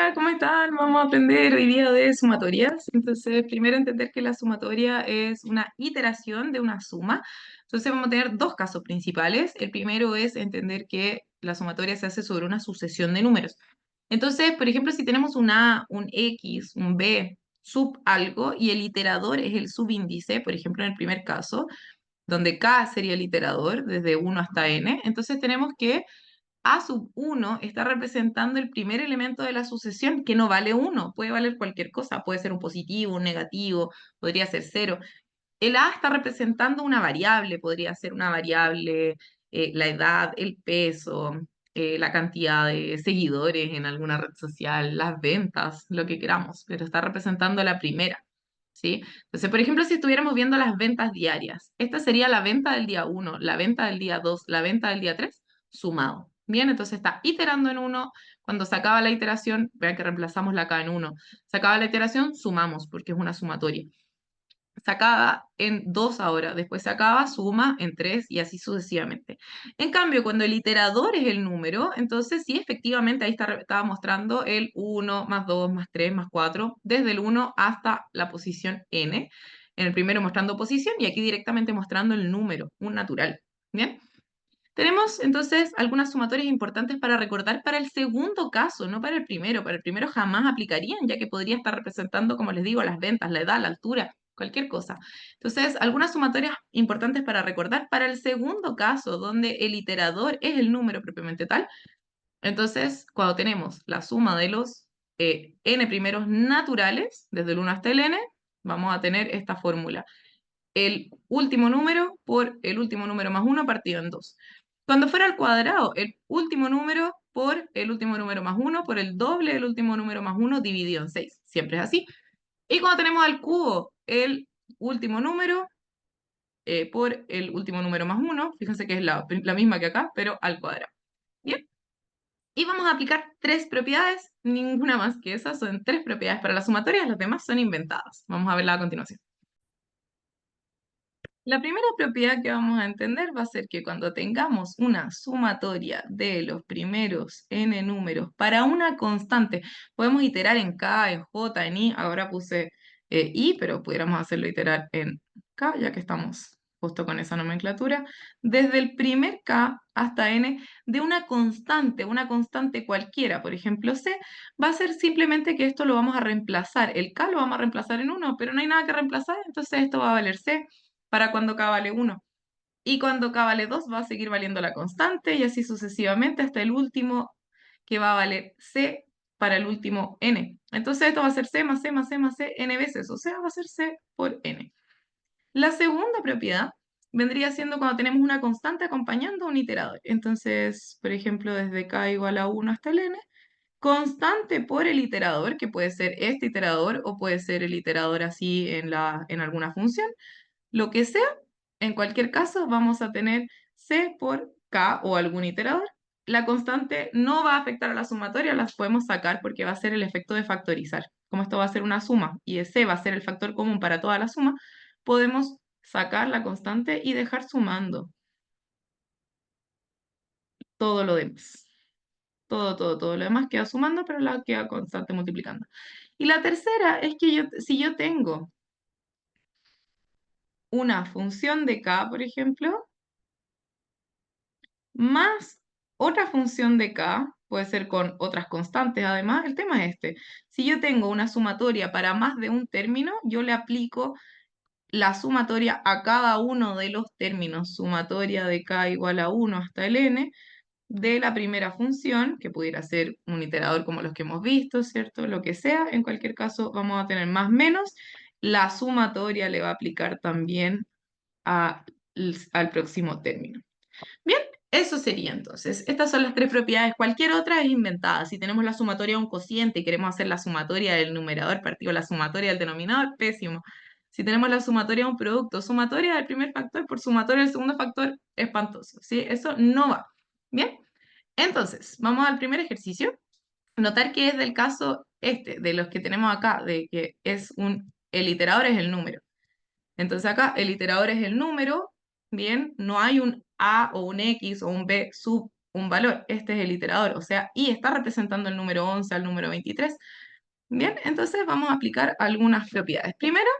Hola, ¿cómo están? Vamos a aprender hoy día de sumatorias. Entonces, primero entender que la sumatoria es una iteración de una suma. Entonces, vamos a tener dos casos principales. El primero es entender que la sumatoria se hace sobre una sucesión de números. Entonces, por ejemplo, si tenemos un A, un X, un B, sub algo, y el iterador es el subíndice, por ejemplo, en el primer caso, donde K sería el iterador desde 1 hasta n, entonces tenemos que a sub 1 está representando el primer elemento de la sucesión, que no vale 1, puede valer cualquier cosa, puede ser un positivo, un negativo, podría ser 0. El A está representando una variable, podría ser una variable, la edad, el peso, la cantidad de seguidores en alguna red social, las ventas, lo que queramos, pero está representando la primera, ¿sí? Entonces, por ejemplo, si estuviéramos viendo las ventas diarias, esta sería la venta del día 1, la venta del día 2, la venta del día 3, sumado. Bien, entonces está iterando en 1. Cuando se acaba la iteración, vean que reemplazamos la K en 1. Se acaba la iteración, sumamos, porque es una sumatoria. Se acaba en 2 ahora, después se acaba, suma en 3 y así sucesivamente. En cambio, cuando el iterador es el número, entonces sí, efectivamente ahí estaba mostrando el 1 más 2 más 3 más 4, desde el 1 hasta la posición n. En el primero mostrando posición y aquí directamente mostrando el número, un natural. ¿Bien? Tenemos entonces algunas sumatorias importantes para recordar para el segundo caso, no para el primero. Para el primero jamás aplicarían, ya que podría estar representando, como les digo, las ventas, la edad, la altura, cualquier cosa. Entonces, algunas sumatorias importantes para recordar para el segundo caso, donde el iterador es el número propiamente tal. Entonces, cuando tenemos la suma de los n primeros naturales, desde el 1 hasta el n, vamos a tener esta fórmula: el último número por el último número más 1 partido en 2. Cuando fuera al cuadrado, el último número por el último número más 1 por el doble del último número más 1 dividido en 6. Siempre es así. Y cuando tenemos al cubo, el último número por el último número más 1, fíjense que es la misma que acá, pero al cuadrado. Bien. Y vamos a aplicar tres propiedades, ninguna más que esas, son tres propiedades para las sumatorias, las demás son inventadas. Vamos a verla a continuación. La primera propiedad que vamos a entender va a ser que cuando tengamos una sumatoria de los primeros n números para una constante, podemos iterar en k, en j, en i, ahora puse i, pero pudiéramos hacerlo iterar en k, ya que estamos justo con esa nomenclatura, desde el primer k hasta n de una constante cualquiera, por ejemplo c, va a ser simplemente que esto lo vamos a reemplazar, el k lo vamos a reemplazar en 1, pero no hay nada que reemplazar, entonces esto va a valer c para cuando k vale 1. Y cuando k vale 2 va a seguir valiendo la constante y así sucesivamente hasta el último que va a valer c para el último n. Entonces esto va a ser c más c más c más c n veces, o sea, va a ser c por n. La segunda propiedad vendría siendo cuando tenemos una constante acompañando a un iterador. Entonces, por ejemplo, desde k igual a 1 hasta el n, constante por el iterador, que puede ser este iterador o puede ser el iterador así en alguna función, lo que sea, en cualquier caso vamos a tener c por k o algún iterador. La constante no va a afectar a la sumatoria, las podemos sacar porque va a ser el efecto de factorizar. Como esto va a ser una suma y c va a ser el factor común para toda la suma, podemos sacar la constante y dejar sumando todo lo demás. Todo lo demás queda sumando, pero la queda constante multiplicando. Y la tercera es que si yo tengo una función de k, por ejemplo, más otra función de k, puede ser con otras constantes además, el tema es este. Si yo tengo una sumatoria para más de un término, yo le aplico la sumatoria a cada uno de los términos, sumatoria de k igual a 1 hasta el n, de la primera función, que pudiera ser un iterador como los que hemos visto, ¿cierto? Lo que sea, en cualquier caso vamos a tener más menos. La sumatoria le va a aplicar también al próximo término. Bien, eso sería entonces. Estas son las tres propiedades. Cualquier otra es inventada. Si tenemos la sumatoria de un cociente y queremos hacer la sumatoria del numerador partido la sumatoria del denominador, pésimo. Si tenemos la sumatoria de un producto, sumatoria del primer factor por sumatoria del segundo factor, espantoso. ¿Sí? Eso no va. Bien, entonces, vamos al primer ejercicio. Notar que es del caso este, de los que tenemos acá, de que el iterador es el número. Entonces acá el iterador es el número, bien, no hay un A o un X o un B sub un valor. Este es el iterador, o sea, y está representando el número 11 al número 23. Bien, entonces vamos a aplicar algunas propiedades. Primero,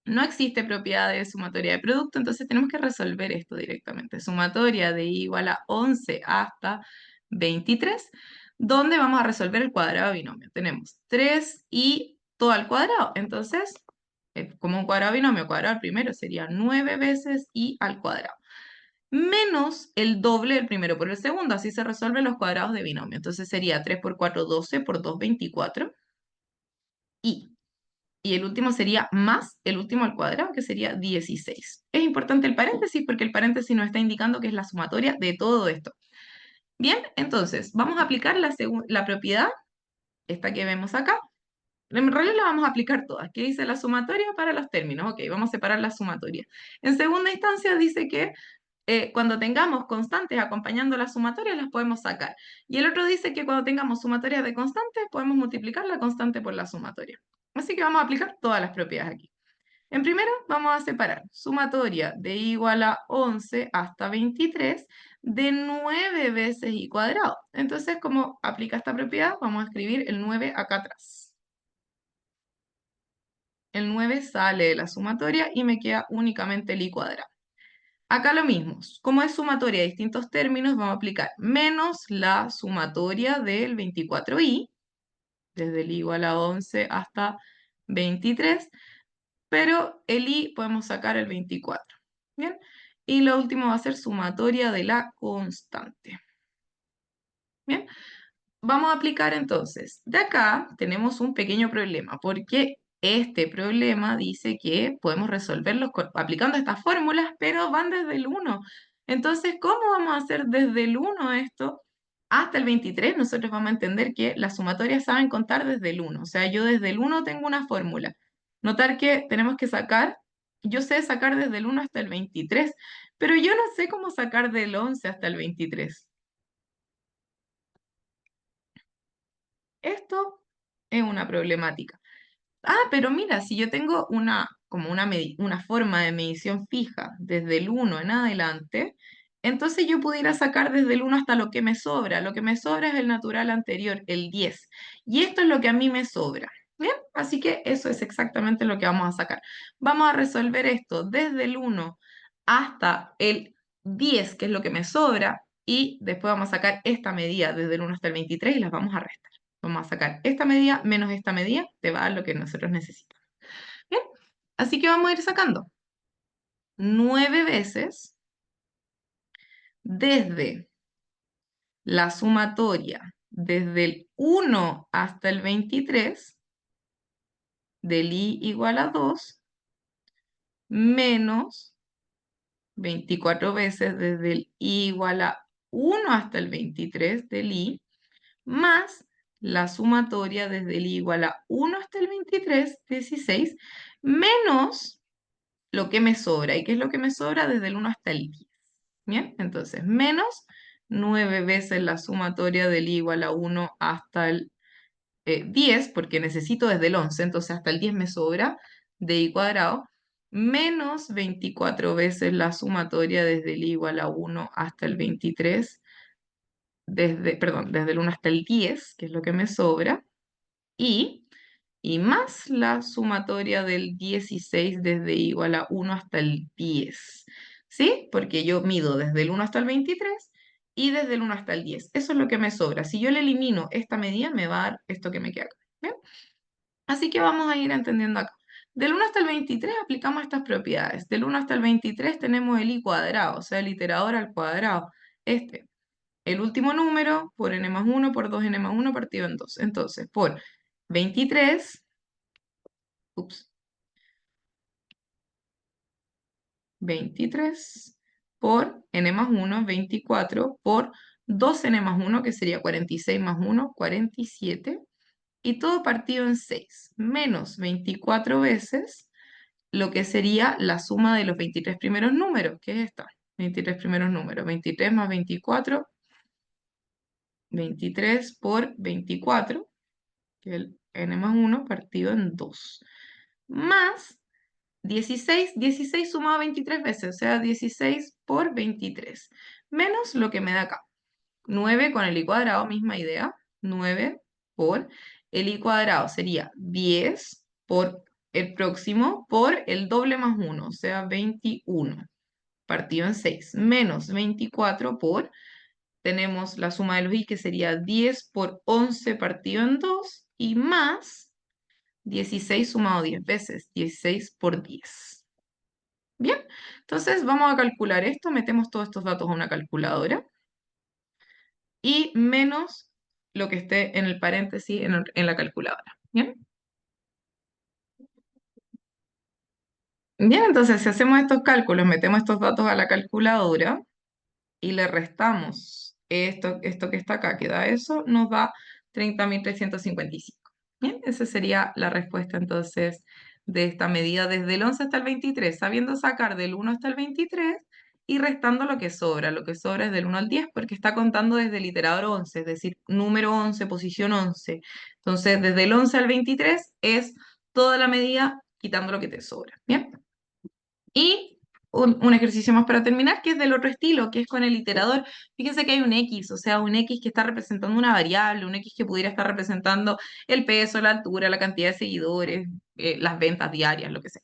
no existe propiedad de sumatoria de producto, entonces tenemos que resolver esto directamente. Sumatoria de i igual a 11 hasta 23, donde vamos a resolver el cuadrado de binomio. Tenemos 3i todo al cuadrado, entonces, como un cuadrado binomio, cuadrado al primero sería 9 veces i al cuadrado, menos el doble del primero por el segundo, así se resuelven los cuadrados de binomio. Entonces sería 3 por 4, 12, por 2, 24, i. Y el último sería más el último al cuadrado, que sería 16. Es importante el paréntesis porque el paréntesis nos está indicando que es la sumatoria de todo esto. Bien, entonces, vamos a aplicar la propiedad, esta que vemos acá. En realidad la vamos a aplicar todas. ¿Qué dice la sumatoria para los términos? Ok, vamos a separar la sumatoria. En segunda instancia dice que cuando tengamos constantes acompañando las sumatorias las podemos sacar. Y el otro dice que cuando tengamos sumatorias de constantes podemos multiplicar la constante por la sumatoria. Así que vamos a aplicar todas las propiedades aquí. En primero vamos a separar sumatoria de i igual a 11 hasta 23 de 9 veces i cuadrado. Entonces, como aplica esta propiedad, vamos a escribir el 9 acá atrás. El 9 sale de la sumatoria y me queda únicamente el i cuadrado. Acá lo mismo, como es sumatoria de distintos términos, vamos a aplicar menos la sumatoria del 24i, desde el i igual a 11 hasta 23, pero el i podemos sacar el 24. ¿Bien? Y lo último va a ser sumatoria de la constante. ¿Bien? Vamos a aplicar entonces. De acá tenemos un pequeño problema, porque este problema dice que podemos resolverlos aplicando estas fórmulas, pero van desde el 1. Entonces, ¿cómo vamos a hacer desde el 1 esto hasta el 23? Nosotros vamos a entender que las sumatorias saben contar desde el 1. O sea, yo desde el 1 tengo una fórmula. Notar que tenemos que sacar, yo sé sacar desde el 1 hasta el 23, pero yo no sé cómo sacar del 11 hasta el 23. Esto es una problemática. Ah, pero mira, si yo tengo como una forma de medición fija desde el 1 en adelante, entonces yo pudiera sacar desde el 1 hasta lo que me sobra. Lo que me sobra es el natural anterior, el 10. Y esto es lo que a mí me sobra. Bien, así que eso es exactamente lo que vamos a sacar. Vamos a resolver esto desde el 1 hasta el 10, que es lo que me sobra, y después vamos a sacar esta medida desde el 1 hasta el 23 y las vamos a restar. Vamos a sacar esta medida menos esta medida, te va a dar lo que nosotros necesitamos. Bien, así que vamos a ir sacando 9 veces desde la sumatoria, desde el 1 hasta el 23, del i igual a 2, menos 24 veces desde el i igual a 1 hasta el 23 del i, más la sumatoria desde el i igual a 1 hasta el 23, 16, menos lo que me sobra. ¿Y qué es lo que me sobra? Desde el 1 hasta el 10. Bien, entonces menos 9 veces la sumatoria del i igual a 1 hasta el 10, porque necesito desde el 11, entonces hasta el 10 me sobra de i cuadrado, menos 24 veces la sumatoria desde el i igual a 1 hasta el 23, perdón, desde el 1 hasta el 10, que es lo que me sobra, y más la sumatoria del 16 desde igual a 1 hasta el 10. ¿Sí? Porque yo mido desde el 1 hasta el 23 y desde el 1 hasta el 10. Eso es lo que me sobra. Si yo le elimino esta medida, me va a dar esto que me queda acá. ¿Bien? Así que vamos a ir entendiendo acá. Del 1 hasta el 23 aplicamos estas propiedades. Del 1 hasta el 23 tenemos el i cuadrado, o sea, el iterador al cuadrado. El último número por n más 1 por 2n más 1 partido en 2. Entonces, por 23, ups, 23 por n más 1, 24 por 2n más 1, que sería 46 más 1, 47, y todo partido en 6, menos 24 veces lo que sería la suma de los 23 primeros números, que es esta, 23 primeros números, 23 más 24, 23 por 24, que es el n más 1 partido en 2, más 16 sumado 23 veces, o sea, 16 por 23, menos lo que me da acá. 9 con el i cuadrado, misma idea. 9 por el i cuadrado sería 10 por el próximo por el doble más 1, o sea, 21 partido en 6, menos 24 por, tenemos la suma de los i que sería 10 por 11 partido en 2 y más 16 sumado 10 veces, 16 por 10. Bien, entonces vamos a calcular esto, metemos todos estos datos a una calculadora y menos lo que esté en el paréntesis en la calculadora. Bien, bien, entonces si hacemos estos cálculos, metemos estos datos a la calculadora y le restamos esto que está acá, que da eso, nos da 30.355. Bien, esa sería la respuesta entonces de esta medida desde el 11 hasta el 23, sabiendo sacar del 1 hasta el 23 y restando lo que sobra. Lo que sobra es del 1 al 10 porque está contando desde el iterador 11, es decir, número 11, posición 11. Entonces, desde el 11 al 23 es toda la medida quitando lo que te sobra. Bien. Y un ejercicio más para terminar, que es del otro estilo, que es con el iterador. Fíjense que hay un X, o sea, un X que está representando una variable, un X que pudiera estar representando el peso, la altura, la cantidad de seguidores, las ventas diarias, lo que sea.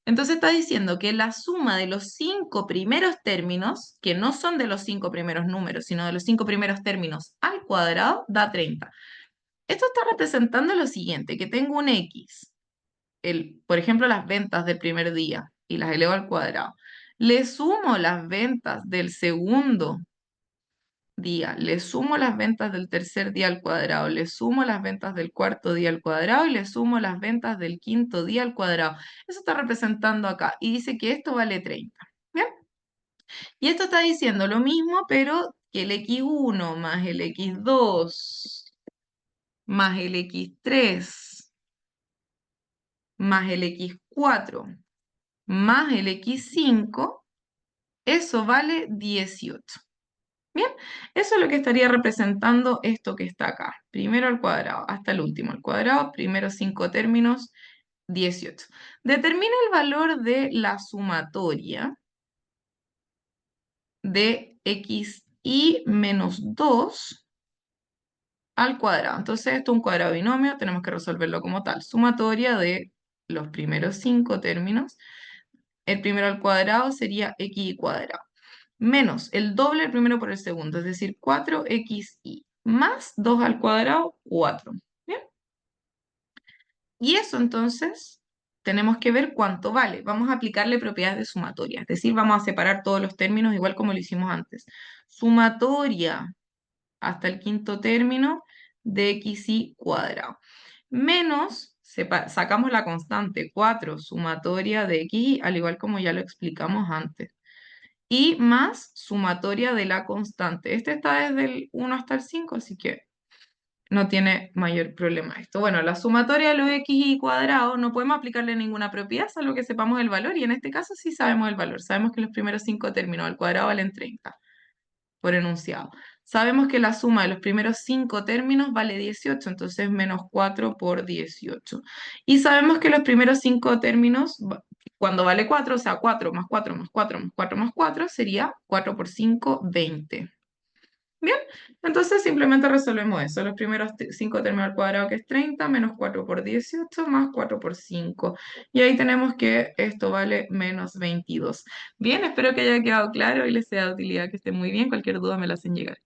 Entonces está diciendo que la suma de los 5 primeros términos, que no son de los 5 primeros números, sino de los 5 primeros términos al cuadrado, da 30. Esto está representando lo siguiente, que tengo un X, por ejemplo, las ventas del primer día y las elevo al cuadrado. Le sumo las ventas del segundo día, le sumo las ventas del tercer día al cuadrado, le sumo las ventas del cuarto día al cuadrado y le sumo las ventas del quinto día al cuadrado. Eso está representando acá y dice que esto vale 30. ¿Bien? Y esto está diciendo lo mismo, pero que el x1 más el x2 más el x3 más el x4 más el x5, eso vale 18. Bien, eso es lo que estaría representando esto que está acá. Primero al cuadrado, hasta el último al cuadrado, primeros 5 términos, 18. Determina el valor de la sumatoria de xi menos 2 al cuadrado. Entonces, esto es un cuadrado binomio, tenemos que resolverlo como tal. Sumatoria de los primeros 5 términos. El primero al cuadrado sería xi cuadrado. Menos el doble del primero por el segundo, es decir, 4xi, más 2 al cuadrado, 4. ¿Bien? Y eso entonces tenemos que ver cuánto vale. Vamos a aplicarle propiedades de sumatoria, es decir, vamos a separar todos los términos igual como lo hicimos antes. Sumatoria hasta el quinto término de xi cuadrado. Menos, sacamos la constante 4 sumatoria de xi, al igual como ya lo explicamos antes y más sumatoria de la constante. Este está desde el 1 hasta el 5, así que no tiene mayor problema esto. Bueno, la sumatoria de los x y cuadrado no podemos aplicarle ninguna propiedad, salvo que sepamos el valor, y en este caso sí sabemos el valor. Sabemos que los primeros 5 términos al cuadrado valen 30 por enunciado. Sabemos que la suma de los primeros 5 términos vale 18, entonces menos 4 por 18. Y sabemos que los primeros 5 términos, cuando vale 4, o sea, 4 más 4 más 4 más 4 más 4, sería 4 por 5, 20. Bien, entonces simplemente resolvemos eso. Los primeros 5 términos al cuadrado, que es 30, menos 4 por 18, más 4 por 5. Y ahí tenemos que esto vale menos 22. Bien, espero que haya quedado claro y les sea de utilidad, que esté muy bien. Cualquier duda me la hacen llegar.